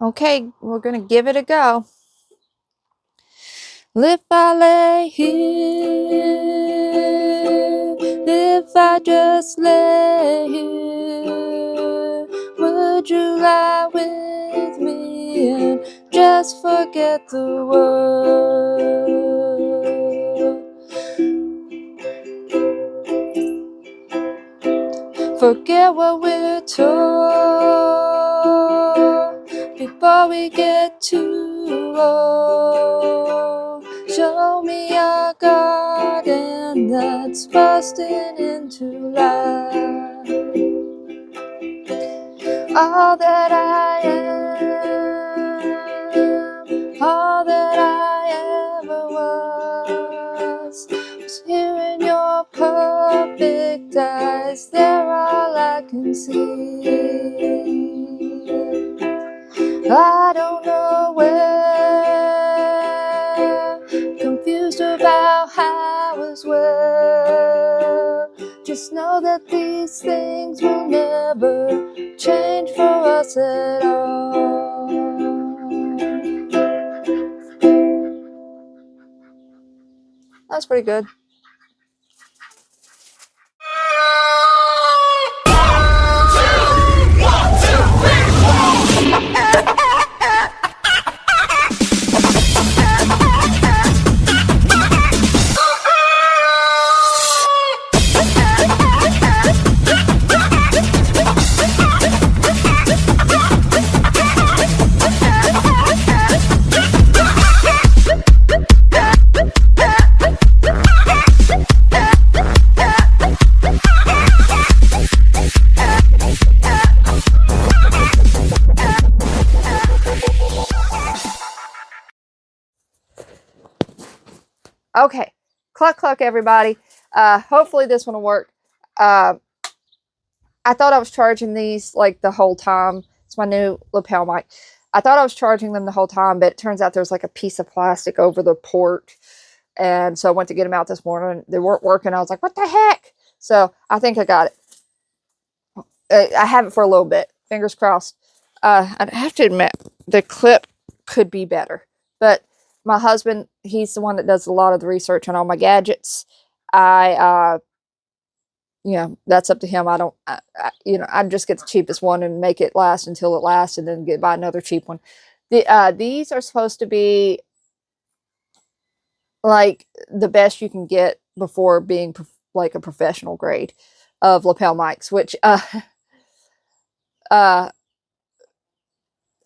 Okay, we're gonna give it a go. If I lay here, if I just lay here, would you lie with me and just forget the world? Forget what we're told before we get too old. Show me a garden that's bursting into life. All that I am, all that I ever was here in your perfect eyes. They're all I can see. I don't know where, confused about how as well. Just know that these things will never change for us at all. That's pretty good. Okay, cluck cluck everybody. Hopefully this one will work. I thought I was charging these like the whole time. It's my new lapel mic. I thought I was charging them the whole time, but it turns out there's like a piece of plastic over the port. And so I went to get them out this morning. They weren't working. I was like, what the heck? So I think I got it. I have it for a little bit. Fingers crossed. I have to admit, the clip could be better. But my husband, he's the one that does a lot of the research on all my gadgets. That's up to him. I don't, I just get the cheapest one and make it last until it lasts and then buy another cheap one. These are supposed to be like the best you can get before being like a professional grade of lapel mics, which, I'm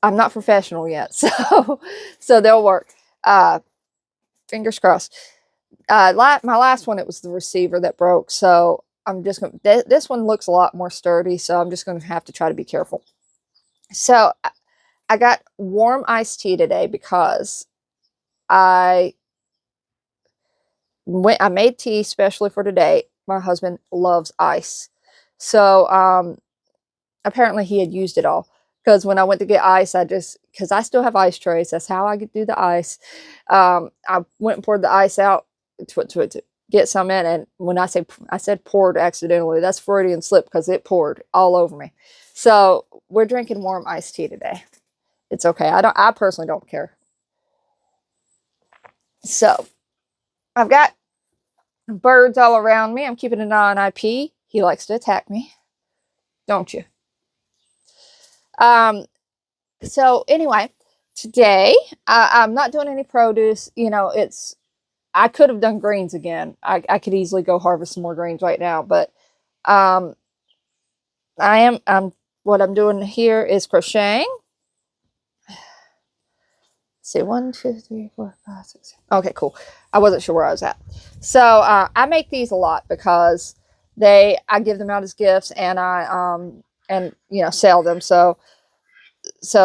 not professional yet, so they'll work. Fingers crossed. My last one, it was the receiver that broke, so I'm just going to, this one looks a lot more sturdy, so I'm just going to have to try to be careful. So I got warm iced tea today because I made tea especially for today. My husband loves ice. So apparently he had used it all. Because when I went to get ice, because I still have ice trays. That's how I could do the ice. I went and poured the ice out to get some in. And when I said poured accidentally, that's Freudian slip because it poured all over me. So we're drinking warm iced tea today. It's okay. I personally don't care. So I've got birds all around me. I'm keeping an eye on IP. He likes to attack me. Don't you? So anyway, today I'm not doing any produce. I could have done greens again. I could easily go harvest some more greens right now, but um, what I'm doing here is crocheting. Let's see, 1, 2, 3, 4, 5, 6. Okay, cool. I wasn't sure where I was at. So I make these a lot because I give them out as gifts and sell them. So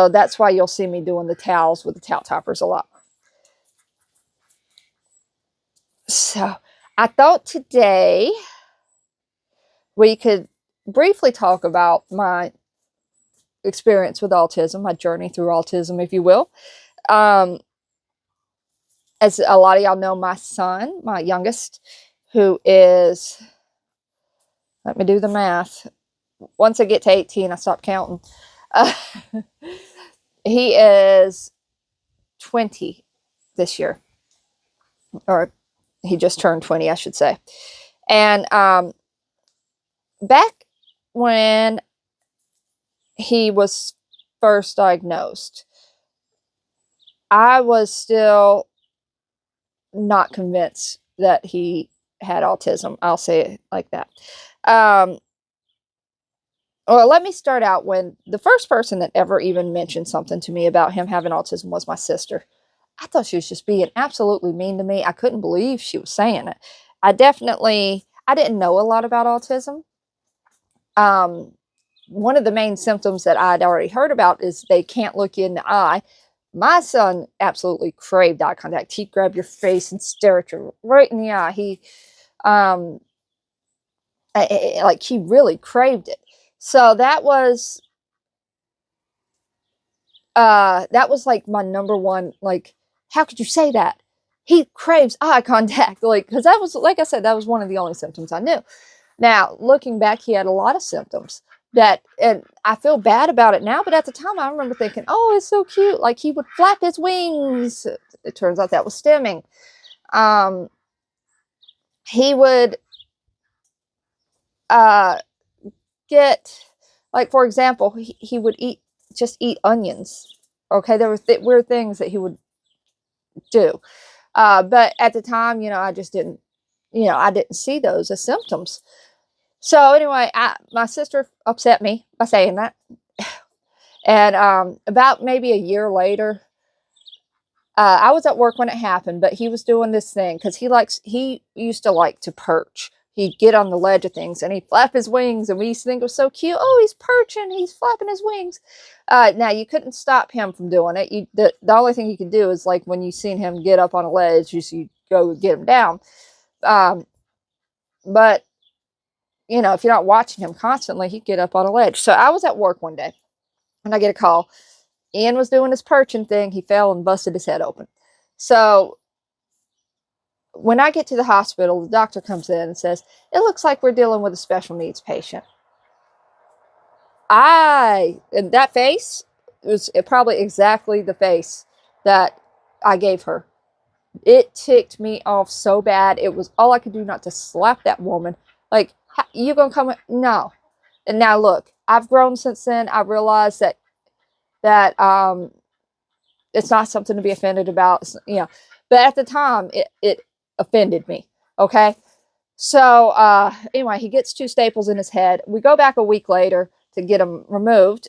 that's why you'll see me doing the towels with the towel toppers a lot. So I thought today we could briefly talk about my experience with autism, my journey through autism, if you will. As a lot of y'all know, my son, my youngest, who is, let me do the math. Once I get to 18, I stop counting. He is 20 this year, or he just turned 20, I should say. And back when he was first diagnosed, I was still not convinced that he had autism. I'll say it like that. Well, let me start out when the first person that ever even mentioned something to me about him having autism was my sister. I thought she was just being absolutely mean to me. I couldn't believe she was saying it. I didn't know a lot about autism. One of the main symptoms that I'd already heard about is they can't look you in the eye. My son absolutely craved eye contact. He'd grab your face and stare at you right in the eye. He really craved it. So that was like my number one, like, how could you say that? He craves eye contact, like, because that was, like I said, that was one of the only symptoms I knew. Now, looking back, he had a lot of symptoms and I feel bad about it now, but at the time I remember thinking, oh, it's so cute. Like, he would flap his wings. It turns out that was stimming. He would get, like, for example, he would just eat onions. Okay, there were weird things that he would do. But at the time, I just didn't, I didn't see those as symptoms. So anyway, my sister upset me by saying that. And about maybe a year later, I was at work when it happened, but he was doing this thing because he used to like to perch. He'd get on the ledge of things and he'd flap his wings, and we used to think it was so cute. Oh, he's perching, he's flapping his wings. Now, you couldn't stop him from doing it. The only thing you could do is, like, when you seen him get up on a ledge, you go get him down. But, if you're not watching him constantly, he'd get up on a ledge. So I was at work one day and I get a call. Ian was doing his perching thing. He fell and busted his head open. So when I get to the hospital, the doctor comes in and says, it looks like we're dealing with a special needs patient. And that face was probably exactly the face that I gave her. It ticked me off so bad. It was all I could do not to slap that woman. Like, you gonna come? No. And now look, I've grown since then. I realized that it's not something to be offended about, But at the time, it offended me. Okay. So anyway, he gets 2 staples in his head. We go back a week later to get him removed.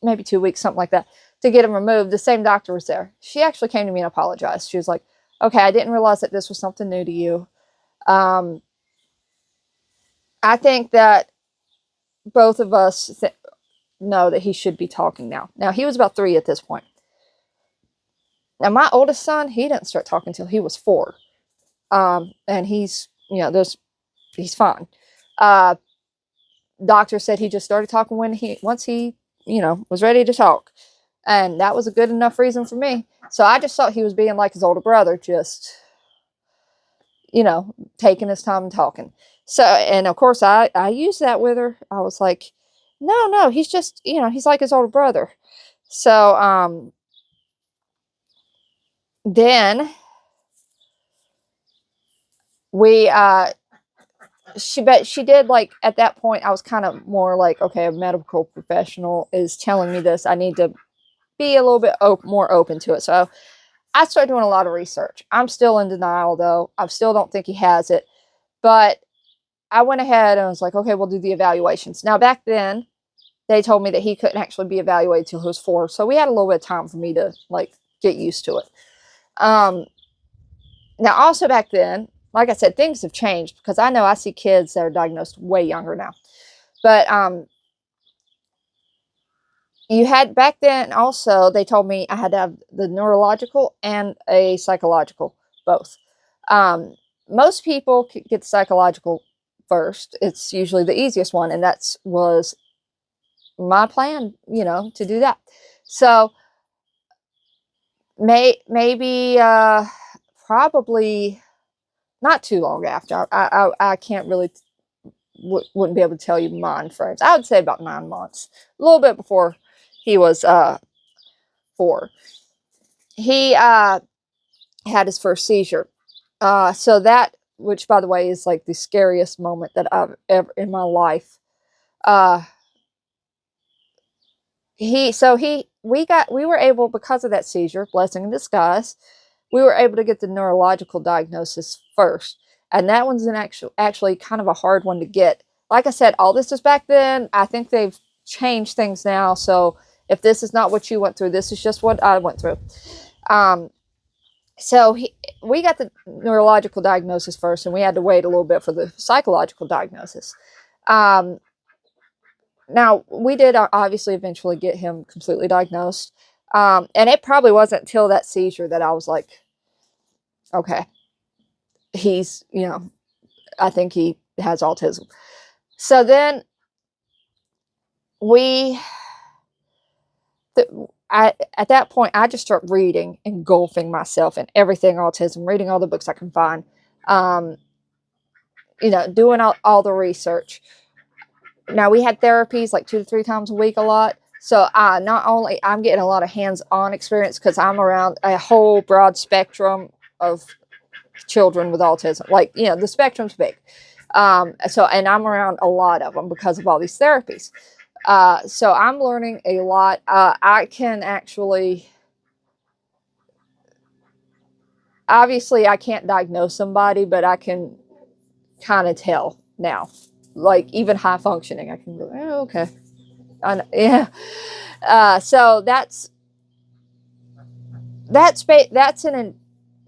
Maybe 2 weeks, something like that, to get him removed. The same doctor was there. She actually came to me and apologized. She was like, okay, I didn't realize that this was something new to you. I think that both of us know that he should be talking now. Now, he was about 3 at this point. Now, my oldest son, he didn't start talking until he was 4. And he's, he's fine. Doctor said he just started talking once he, was ready to talk. And that was a good enough reason for me. So I just thought he was being like his older brother, just, taking his time and talking. So, and of course, I used that with her. I was like, no, he's just, he's like his older brother. So, then she did, like, at that point, I was kind of more like, okay, a medical professional is telling me this. I need to be a little bit more open to it. So I started doing a lot of research. I'm still in denial, though. I still don't think he has it. But I went ahead and was like, okay, we'll do the evaluations. Now, back then, they told me that he couldn't actually be evaluated till he was 4. So we had a little bit of time for me to, like, get used to it. Now, also back then, like I said, things have changed because I know I see kids that are diagnosed way younger now. But you had back then also, they told me I had to have the neurological and a psychological, both. Most people get the psychological first. It's usually the easiest one, and that was my plan, to do that. So maybe probably not too long after. I can't really wouldn't be able to tell you mind frames. I would say about 9 months, a little bit before he was 4. He had his first seizure. So that, which by the way is like the scariest moment that I've ever in my life. We were able, because of that seizure, blessing in disguise, we were able to get the neurological diagnosis first. And that one's actually kind of a hard one to get. Like I said, all this is back then. I think they've changed things now. So if this is not what you went through, this is just what I went through. We got the neurological diagnosis first, and we had to wait a little bit for the psychological diagnosis. Now, we did obviously eventually get him completely diagnosed. And it probably wasn't until that seizure that I was like, okay, he's, I think he has autism. So then at that point, I just start reading, engulfing myself in everything autism, reading all the books I can find, doing all the research. Now, we had therapies like 2 to 3 times a week a lot. So not only I'm getting a lot of hands-on experience because I'm around a whole broad spectrum of children with autism. Like, the spectrum's big. And I'm around a lot of them because of all these therapies. So I'm learning a lot. I can actually, obviously I can't diagnose somebody, but I can kind of tell now. Like even high functioning, I can go, oh, okay. Yeah. So that's in a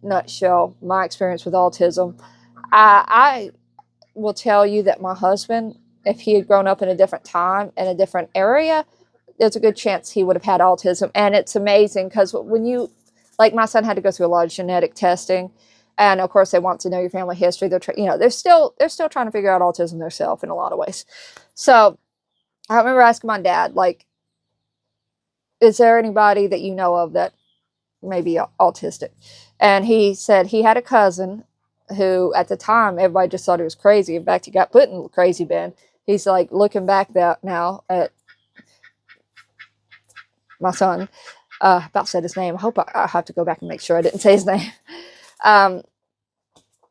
nutshell my experience with autism. I will tell you that my husband, if he had grown up in a different time in a different area, there's a good chance he would have had autism. And it's amazing because like my son had to go through a lot of genetic testing, and of course they want to know your family history. They're still trying to figure out autism themselves in a lot of ways. So I remember asking my dad, like, is there anybody that you know of that may be autistic? And he said he had a cousin who, at the time, everybody just thought he was crazy. In fact, he got put in the crazy bin. He's like, looking back now at my son, about said his name. I hope I have to go back and make sure I didn't say his name.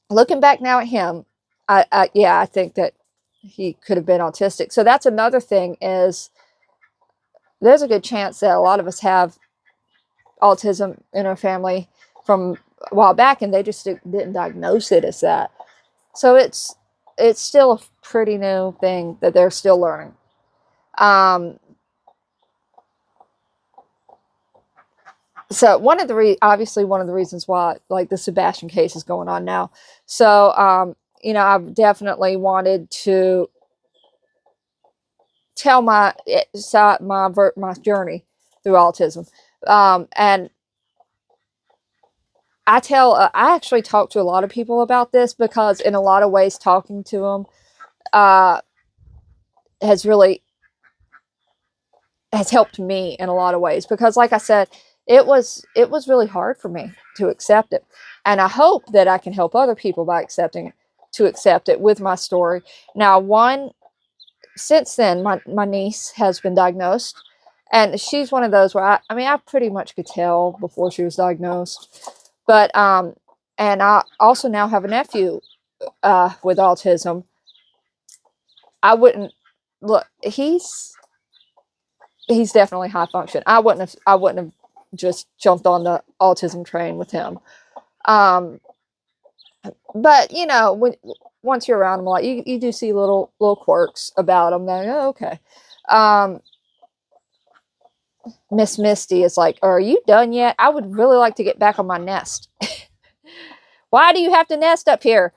Looking back now at him, I think that he could have been autistic. So that's another thing, is there's a good chance that a lot of us have autism in our family from a while back, and they just didn't diagnose it as that. So it's still a pretty new thing that they're still learning. So obviously one of the reasons why, like, the Sebastian case is going on now. So, I've definitely wanted to tell my journey through autism. And I actually talk to a lot of people about this because in a lot of ways talking to them has helped me in a lot of ways, because like I said, it was really hard for me to accept it. And I hope that I can help other people by to accept it with my story. Now, since then, my niece has been diagnosed, and she's one of those where I pretty much could tell before she was diagnosed. But, and I also now have a nephew with autism. I wouldn't, look, he's definitely high function. I wouldn't have just jumped on the autism train with him. But once you're around him a lot, you do see little quirks about him. Then, oh, okay. Miss Misty is like, are you done yet? I would really like to get back on my nest. Why do you have to nest up here?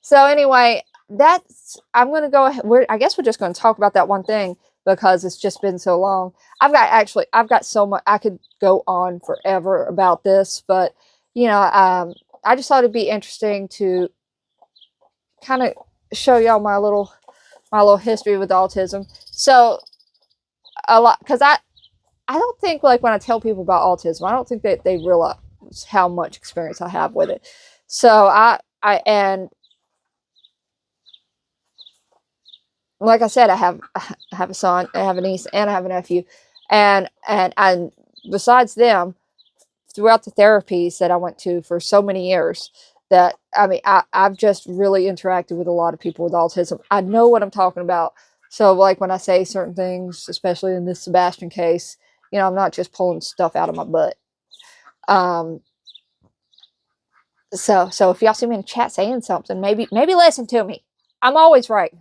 So anyway, I'm going to go ahead. I guess we're just going to talk about that one thing because it's just been so long. I've got so much. I could go on forever about this, but I just thought it'd be interesting to kind of show y'all my little history with autism. So a lot, because I don't think, like, when I tell people about autism, I don't think that they realize how much experience I have with it. So and like I said, I have a son, I have a niece, and I have a nephew. And besides them, throughout the therapies that I went to for so many years, that I mean, I've just really interacted with a lot of people with autism. I know what I'm talking about. So like when I say certain things, especially in this Sebastian case, you know, I'm not just pulling stuff out of my butt. So if y'all see me in the chat saying something, maybe listen to me. I'm always right.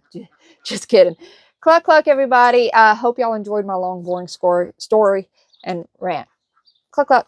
Just kidding. Cluck cluck, everybody. I hope y'all enjoyed my long, boring story and rant. Cluck cluck.